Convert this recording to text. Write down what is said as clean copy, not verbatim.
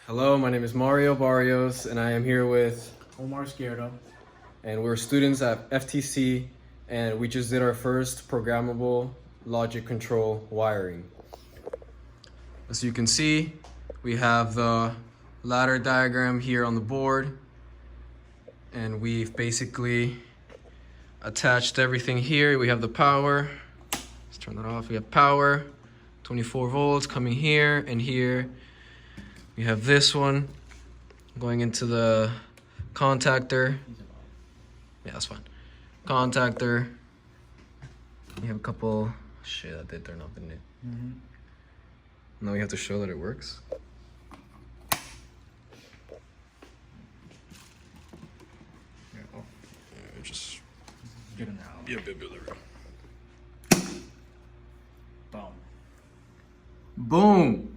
Hello, my name is Mario Barrios, and I am here with Omar Izquierdo. and we're students at FTC, and we just did our first programmable logic control wiring. As you can see, we have the ladder diagram here on the board, and we've basically attached everything here. We have the power. Let's turn that off. We have power, 24 volts coming here and here. We have this one going into the contactor. Yeah, that's fine. Contactor. We have a couple. Shit, that did turn off, didn't it? Now we have to show that it works. Just Get it now. yeah, there we go. Boom. Boom.